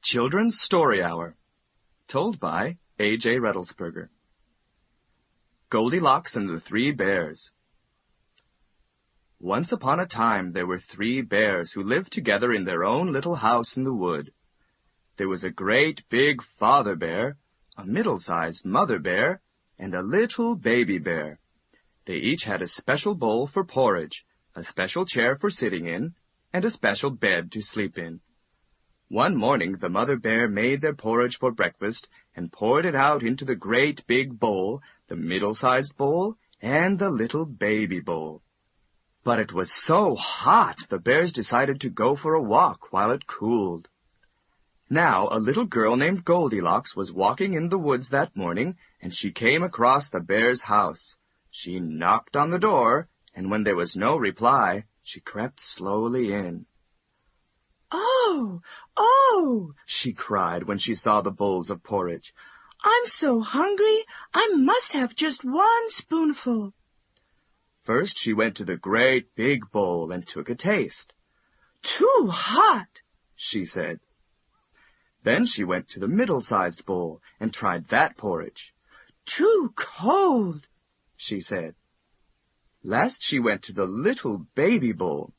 Children's Story Hour, told by A.J. Redelsberger. Goldilocks and the Three Bears. Once upon a time there were 3 bears who lived together in their own little house in the wood. There was a great big father bear, a middle-sized mother bear, and a little baby bear. They each had a special bowl for porridge, a special chair for sitting in, and a special bed to sleep in. One morning the mother bear made their porridge for breakfast and poured it out into the great big bowl, the middle-sized bowl, and the little baby bowl. But it was so hot the bears decided to go for a walk while it cooled. Now a little girl named Goldilocks was walking in the woods that morning, and she came across the bear's house. She knocked on the door, and when there was no reply, she crept slowly in. "Oh, oh!" she cried when she saw the bowls of porridge. "I'm so hungry, I must have just 1 spoonful." First she went to the great big bowl and took a taste. "Too hot," she said. Then she went to the middle-sized bowl and tried that porridge. "Too cold," she said. Last she went to the little baby bowl.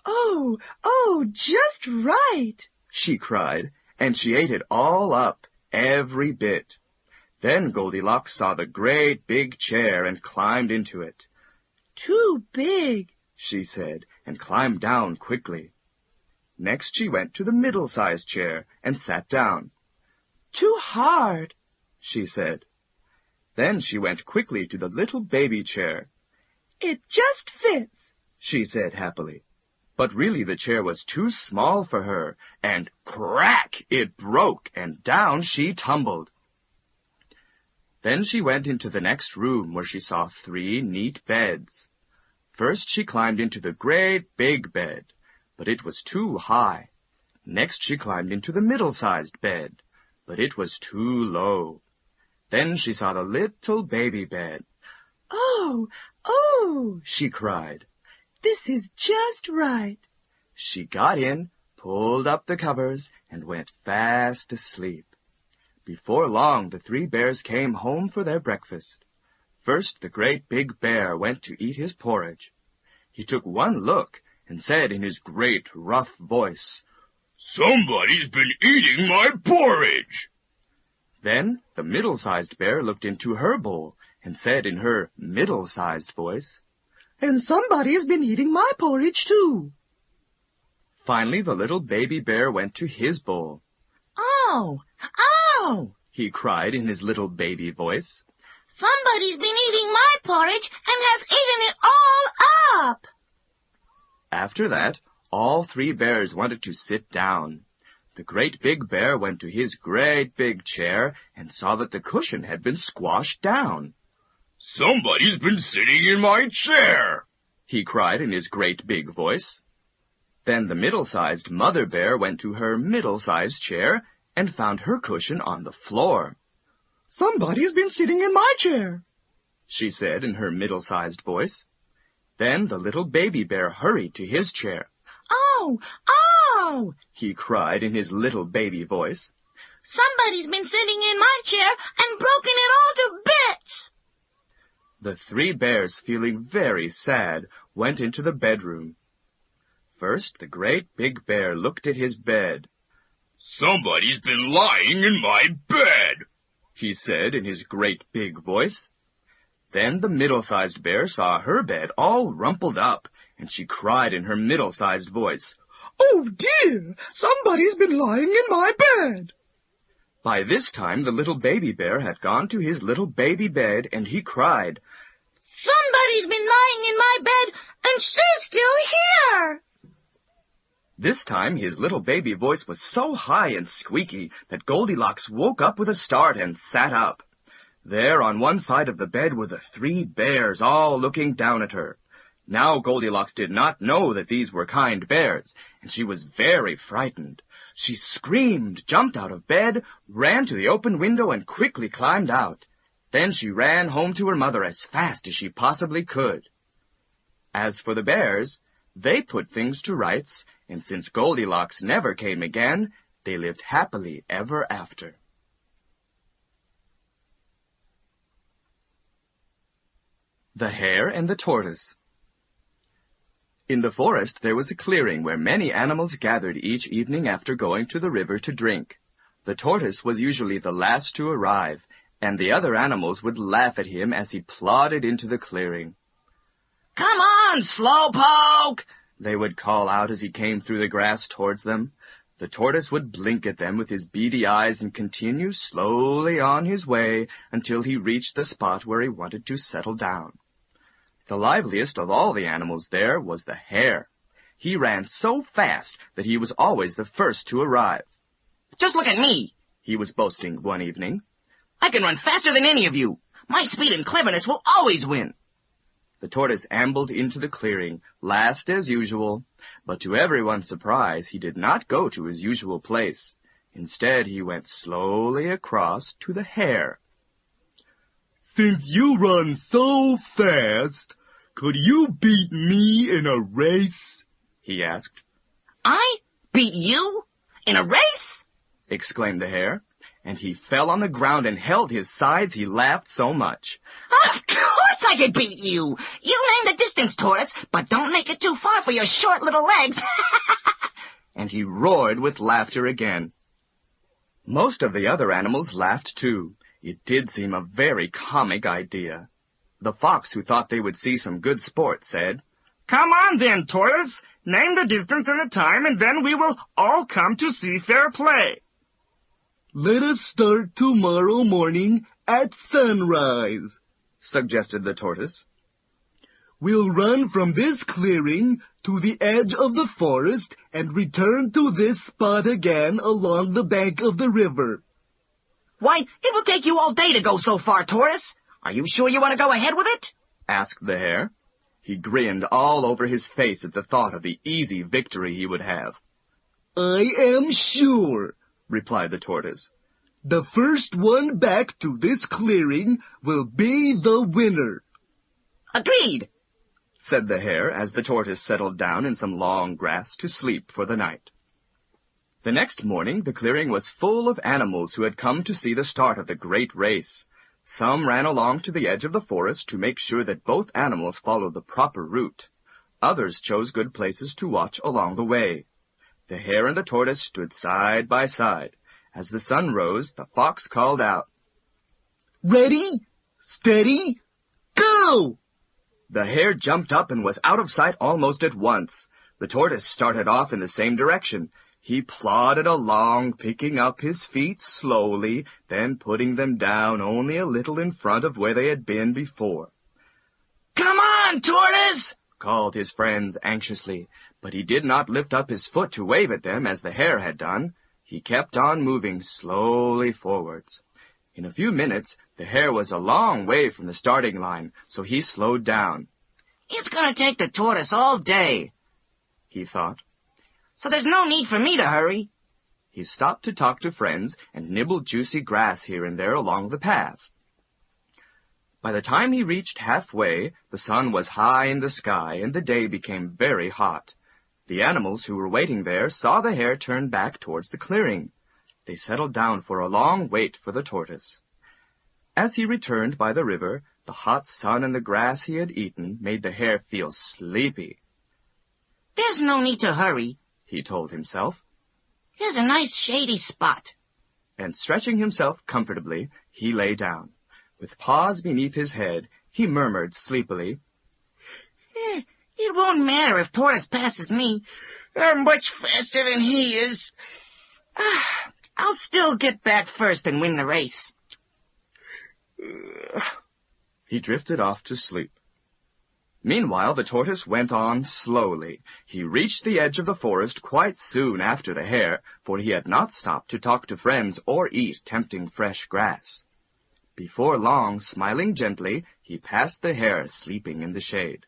"Oh, oh, just right," she cried, and she ate it all up, every bit. Then Goldilocks saw the great big chair and climbed into it. "Too big," she said, and climbed down quickly. Next she went to the middle-sized chair and sat down. "Too hard," she said. Then she went quickly to the little baby chair. "It just fits," she said happily. But really the chair was too small for her, and crack! It broke, and down she tumbled. Then she went into the next room where she saw 3 neat beds. First she climbed into the great big bed, but it was too high. Next she climbed into the middle-sized bed, but it was too low. Then she saw the little baby bed. "Oh, oh!" she cried. "This is just right." She got in, pulled up the covers, and went fast asleep. Before long, the 3 bears came home for their breakfast. First, the great big bear went to eat his porridge. He took one look and said in his great, rough voice, "Somebody's been eating my porridge!" Then the middle-sized bear looked into her bowl and said in her middle-sized voice, "And somebody's been eating my porridge, too." Finally, the little baby bear went to his bowl. "Ow! Ow!" he cried in his little baby voice. "Somebody's been eating my porridge and has eaten it all up." After that, all 3 bears wanted to sit down. The great big bear went to his great big chair and saw that the cushion had been squashed down. "Somebody's been sitting in my chair!" he cried in his great big voice. Then the middle-sized mother bear went to her middle-sized chair and found her cushion on the floor. "Somebody's been sitting in my chair," she said in her middle-sized voice. Then the little baby bear hurried to his chair. "Ow! Ow!" he cried in his little baby voice. "Somebody's been sitting in my chair and broken it all to bits." The 3 bears, feeling very sad, went into the bedroom. First, the great big bear looked at his bed. "Somebody's been lying in my bed," he said in his great big voice. Then the middle-sized bear saw her bed all rumpled up, and she cried in her middle-sized voice, "Oh, dear! Somebody's been lying in my bed." By this time the little baby bear had gone to his little baby bed, and he cried, "Somebody's been lying in my bed, and she's still here." This time his little baby voice was so high and squeaky that Goldilocks woke up with a start and sat up. There on one side of the bed were the 3 bears, all looking down at her. Now Goldilocks did not know that these were kind bears, and she was very frightened. She screamed, jumped out of bed, ran to the open window, and quickly climbed out. Then she ran home to her mother as fast as she possibly could. As for the bears, they put things to rights, and since Goldilocks never came again, They lived happily ever after. The Hare and the Tortoise. In the forest there was a clearing where many animals gathered each evening after going to the river to drink. The tortoise was usually the last to arrive, and the other animals would laugh at him as he plodded into the clearing. "Come on, slowpoke!" they would call out as he came through the grass towards them. The tortoise would blink at them with his beady eyes and continue slowly on his way until he reached the spot where he wanted to settle down. The liveliest of all the animals there was the hare. He ran so fast that he was always the first to arrive. "Just look at me," he was boasting one evening. "I can run faster than any of you. My speed and cleverness will always win." The tortoise ambled into the clearing, last as usual, but to everyone's surprise he did not go to his usual place. Instead, he went slowly across to the hare. "Since you run so fast, could you beat me in a race?" he asked. "I beat you? In a race?" exclaimed the hare, and he fell on the ground and held his sides, he laughed so much. "Of course I could beat you! You name the distance, Tortoise, but don't make it too far for your short little legs." And he roared with laughter again. Most of the other animals laughed too. It did seem a very comic idea. The fox, who thought they would see some good sport, said, "Come on then, Tortoise. Name the distance and the time, and then we will all come to see fair play." "Let us start tomorrow morning at sunrise," suggested the tortoise. "We'll run from this clearing to the edge of the forest and return to this spot again along the bank of the river." "Why, it will take you all day to go so far, Tortoise. Are you sure you want to go ahead with it?" asked the hare. He grinned all over his face at the thought of the easy victory he would have. "I am sure," replied the tortoise. "The first one back to this clearing will be the winner." "Agreed," said the hare as the tortoise settled down in some long grass to sleep for the night. The next morning the clearing was full of animals who had come to see the start of the great race. Some ran along to the edge of the forest to make sure that both animals followed the proper route. Others chose good places to watch along the way. The hare and the tortoise stood side by side. As the sun rose, the fox called out, "Ready, steady, go!" The hare jumped up and was out of sight almost at once. The tortoise started off in the same direction. He plodded along, picking up his feet slowly, then putting them down only a little in front of where they had been before. "Come on, Tortoise!" called his friends anxiously, but he did not lift up his foot to wave at them as the hare had done. He kept on moving slowly forwards. In a few minutes, the hare was a long way from the starting line, so he slowed down. "It's going to take the tortoise all day," he thought. "So there's no need for me to hurry." He stopped to talk to friends and nibble juicy grass here and there along the path. By the time he reached halfway, the sun was high in the sky and the day became very hot. The animals who were waiting there saw the hare turn back towards the clearing. They settled down for a long wait for the tortoise. As he returned by the river, the hot sun and the grass he had eaten made the hare feel sleepy. "There's no need to hurry," he told himself. "Here's a nice shady spot." And stretching himself comfortably, he lay down. With paws beneath his head, he murmured sleepily, "It won't matter if Tortoise passes me. I'm much faster than he is. I'll still get back first and win the race." He drifted off to sleep. Meanwhile, the tortoise went on slowly. He reached the edge of the forest quite soon after the hare, for he had not stopped to talk to friends or eat tempting fresh grass. Before long, smiling gently, he passed the hare sleeping in the shade.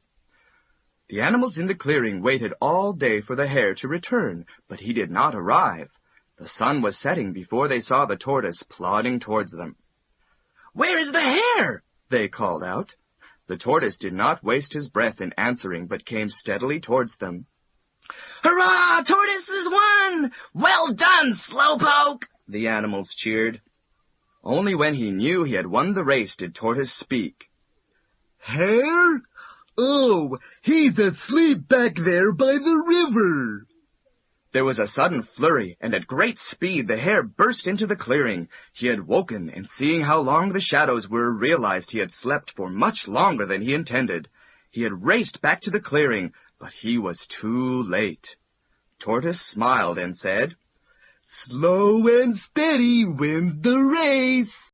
The animals in the clearing waited all day for the hare to return, but he did not arrive. The sun was setting before they saw the tortoise plodding towards them. "Where is the hare?" they called out. The tortoise did not waste his breath in answering, but came steadily towards them. Hurrah! Tortoise has won! Well done, Slowpoke! The animals cheered. Only when he knew he had won the race did Tortoise speak. Hare? Oh, he's asleep back there by the river. There was a sudden flurry, and at great speed the hare burst into the clearing. He had woken, and seeing how long the shadows were, realized he had slept for much longer than he intended. He had raced back to the clearing, but he was too late. Tortoise smiled and said, Slow and steady wins the race.